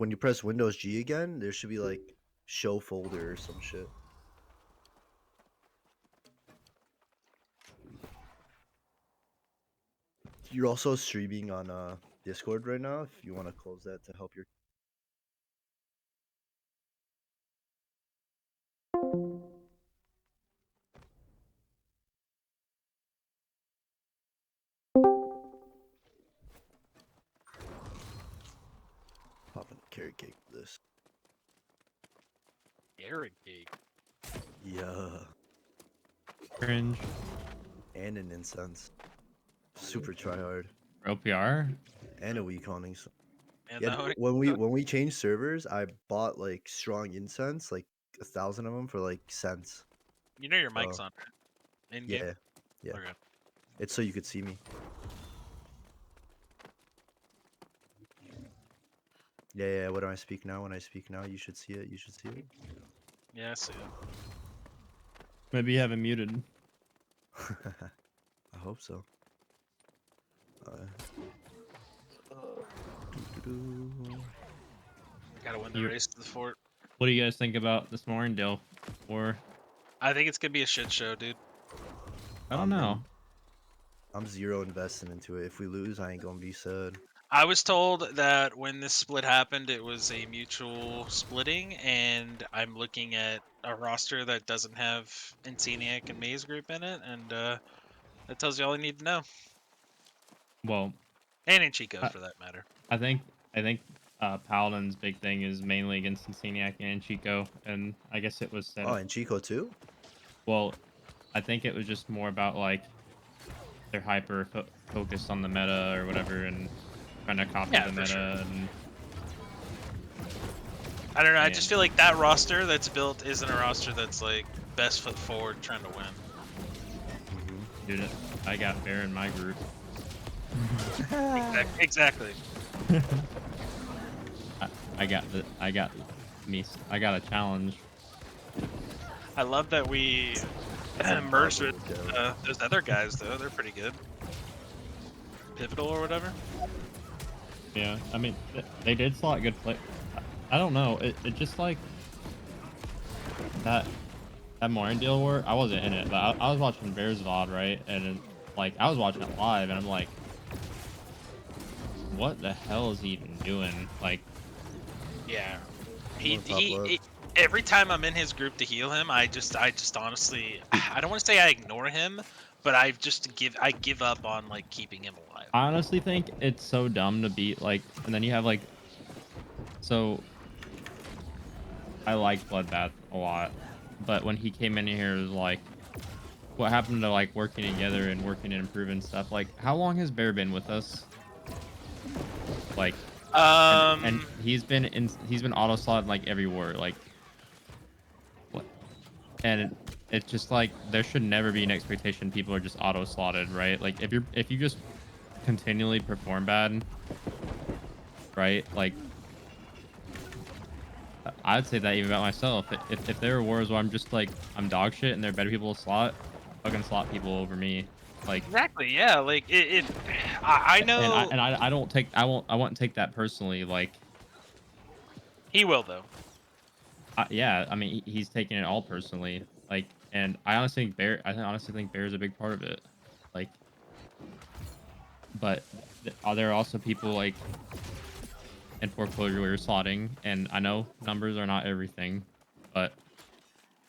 When you press Windows G again, there should be like show folder or some shit. You're also streaming on Discord right now. If you want to close that to help your popping a carrot cake for this. Carrot cake. Yeah, Cringe. and an incense. Super try hard. OPR? And a weak haunting. And Yeah, that when we changed servers, I bought like strong incense, like 1,000 of them for like cents. you know your So, mic's on, right? In game. yeah, yeah. Okay. It's so you could see me. Yeah, yeah. When I speak now, you should see it. You should see it. Yeah, I see it. Maybe you have it muted. I hope so. Doo-doo-doo. Gotta win the You- race to the fort. What do you guys think about this Morndale war? I think it's gonna be a shit show, dude. I don't know. I'm zero investing into it. If we lose, I ain't gonna be sad. I was told that when this split happened, it was a mutual splitting, and I'm looking at a roster that doesn't have Inseniac and Maze Group in it, and that tells you all you need to know. Well, And in Chico, I- for that matter. I think Paladin's big thing is mainly against Insaniac and Chico, and I guess it was said. Oh, and Chico too? Well, I think it was just more about like they're hyper focused on the meta or whatever, and trying to copy Yeah, the for meta. sure. And I don't know. I Man. just feel like that roster that's built isn't a roster that's like best foot forward trying to win. dude, I got Bear in my group. Exactly. I got a challenge. I love that we merged with those other guys, though. They're pretty good. Pivotal or whatever. Yeah, I mean, they did slot good play. I don't know. It just like that Morndale war. I wasn't in it, but I was watching Bears VOD, right? And like I was watching it live, and I'm like, what the hell is he even doing? Like, Yeah. I'm on top left. Every time I'm in his group to heal him, I just honestly, I don't want to say I ignore him, but I give up on like keeping him alive. I honestly think it's so dumb to beat like, and then you have like, so I like Bloodbath a lot, but when he came in here, it was like, what happened to like working together and working and improving stuff? Like, how long has Bear been with us? Like, and he's been auto slotted like every war, like, what? And it's just like there should never be an expectation people are just auto slotted, right? Like if you just continually perform bad, right? Like I'd say that even about myself. If there are wars where I'm just like I'm dog shit and there are better people to slot, fucking slot people over me. Like Exactly, yeah. Like I know. and I don't take I won't take that personally. Like He will though. yeah, I mean he's taking it all personally. Like, and I honestly think Bear is a big part of it. Like, but there are also people like in Foreclosure where you're slotting, and I know numbers are not everything, but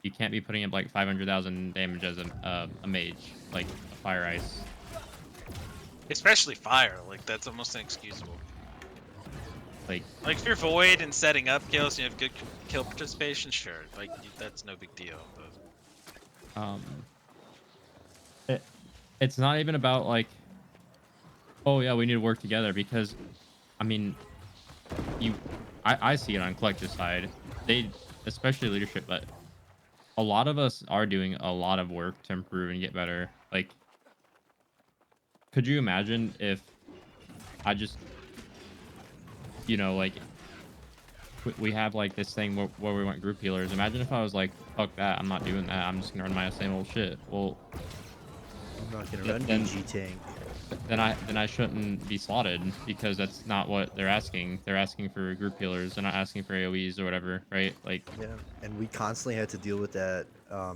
you can't be putting up like 500,000 damage as a mage, like a Fire Ice. Especially fire, like that's almost inexcusable. Like if you're void and setting up kills, and you have good kill participation, sure, like that's no big deal. But it's not even about like, oh yeah, we need to work together, because I mean I see it on collective side, they, especially leadership, but a lot of us are doing a lot of work to improve and get better. Like, could you imagine if I just, you know, like we have like this thing where we want group healers. Imagine if I was like, fuck that, I'm not doing that, I'm just gonna run my same old shit. Well, I'm not gonna run then BG tank. then I shouldn't be slotted because that's not what they're asking. They're asking for group healers. They're not asking for AoEs or whatever, right? Like, Yeah, and we constantly had to deal with that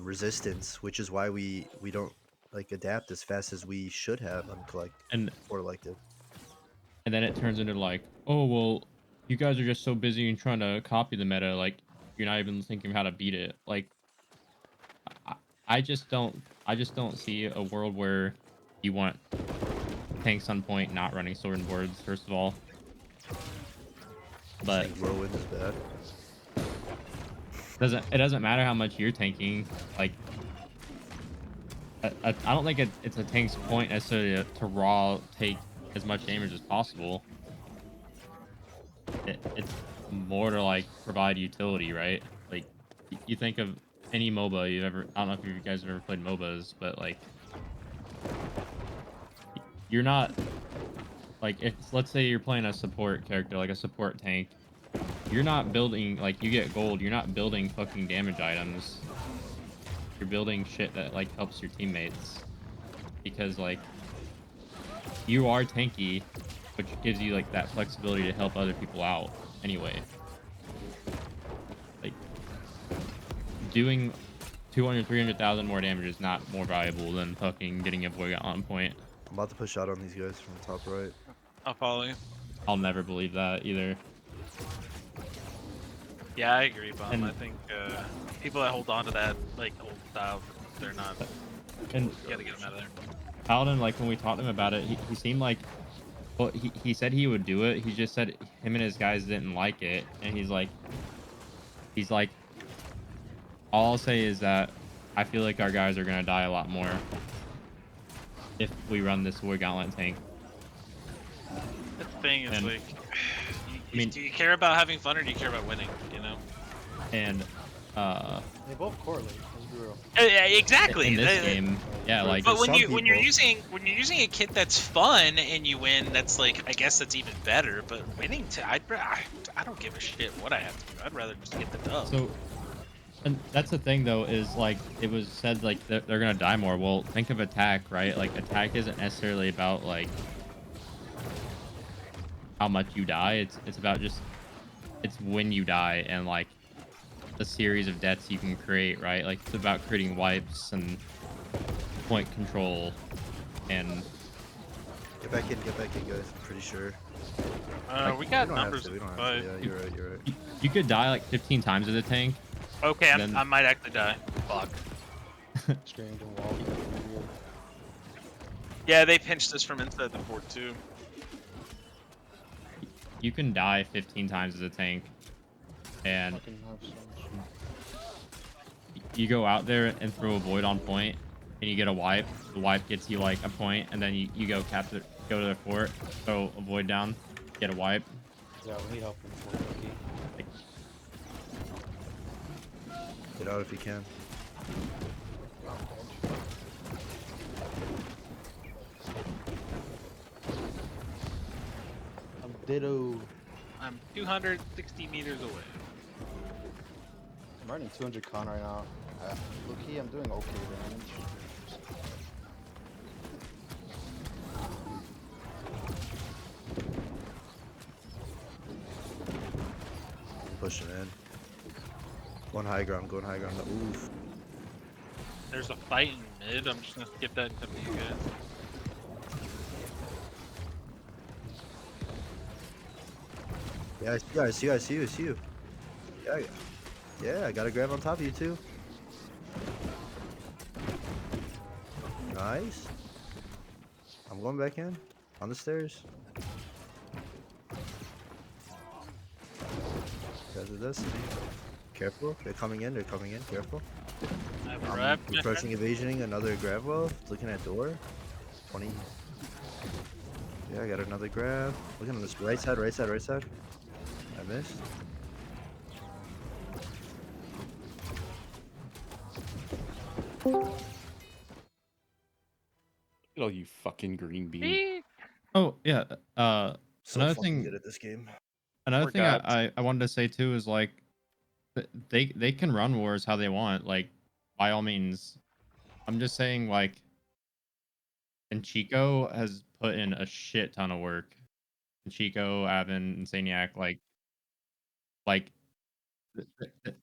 resistance, which is why we don't like adapt as fast as we should have on collect and for elective. and then it turns into like, oh well, you guys are just so busy and trying to copy the meta, like you're not even thinking of how to beat it. Like, I, I just don't see a world where you want tanks on point not running sword and boards. First of all, but Saying whirlwind is bad. it doesn't matter how much you're tanking. Like, I don't think it's a tank's point necessarily to raw take as much damage as possible. It's more to like provide utility, right? Like, you think of any MOBA you've ever. I don't know if you guys have ever played MOBAs, but like, you're not like, if let's say you're playing a support character, like a support tank, you're not building like, you get gold. You're not building fucking damage items. You're building shit that like helps your teammates because like you are tanky, which gives you like that flexibility to help other people out anyway. Like, doing 200, 300,000 more damage is not more valuable than fucking getting a boy on point. I'm about to push out on these guys from the top right. I'll follow you. I'll never believe that either. Yeah, I agree, Bum. And- I think people that hold on to that like old style, they're not. And You gotta get them out of there. Paladin, like when we talked to him about it, he seemed like, well, he said he would do it. He just said him and his guys didn't like it, and he's like, all I'll say is that I feel like our guys are gonna die a lot more if we run this War Gauntlet tank. The thing is, And- like, I mean- do you care about having fun or do you care about winning? You know. And They both correlate. Let's be real. Yeah, exactly. in this game, yeah, But- like, But For some when you're people- using a kit that's fun and you win, that's like, I guess that's even better. But winning, I don't give a shit what I have to do. I'd rather just get the dub. so, and that's the thing though, is like it was said like they're gonna die more. Well, think of attack, right? Like, attack isn't necessarily about like how much you die. It's about just, it's when you die and like the series of deaths you can create, right? Like, it's about creating wipes and point control and Get back in, guys. I'm pretty sure. We got don't have numbers. to, we don't have but to. Yeah, you're right. You're right. you could die like 15 times as a tank. okay, then- I might actually die. Fuck. Screamed and wall. Yeah, they pinched us from inside the fort too. You can die 15 times as a tank, and Fucking have so much. you go out there and throw a void on point, and you get a wipe. The wipe gets you like a point, and then you go go to the fort, throw a void down, get a wipe. Yeah, we need help in the fort, okay? Get out if you can. I'm ditto. I'm 260 meters away. I'm running 200 con right now. Look here, I'm doing okay damage. Pushing in. Going high ground. Going high ground. Oof. There's a fight in mid. I'm just gonna skip that and come to you guys. Yeah, I see you. Yeah, yeah. I gotta grab on top of you too. Nice. I'm going back in on the stairs. Guys are this. Careful. They're coming in. Careful. I have a wrap. Pressing evasioning another grab well. Looking at door. 20. Yeah, I got another grab. Looking on this right side. I missed. Look at all you fucking green bean. Oh yeah. So Another fucking thing- good at this game. Another Poor thing gods. I wanted to say too is like, they can run wars how they want, like, by all means. I'm just saying, like, and Chico has put in a shit ton of work. Chico, Avin, and Saniac, like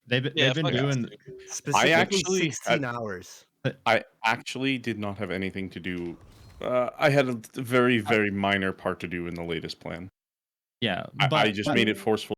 they've Yeah, been fuck doing. Specifically actually 16 hours. I actually did not have anything to do. I had a very, very minor part to do in the latest plan. Yeah, I but just made it forceful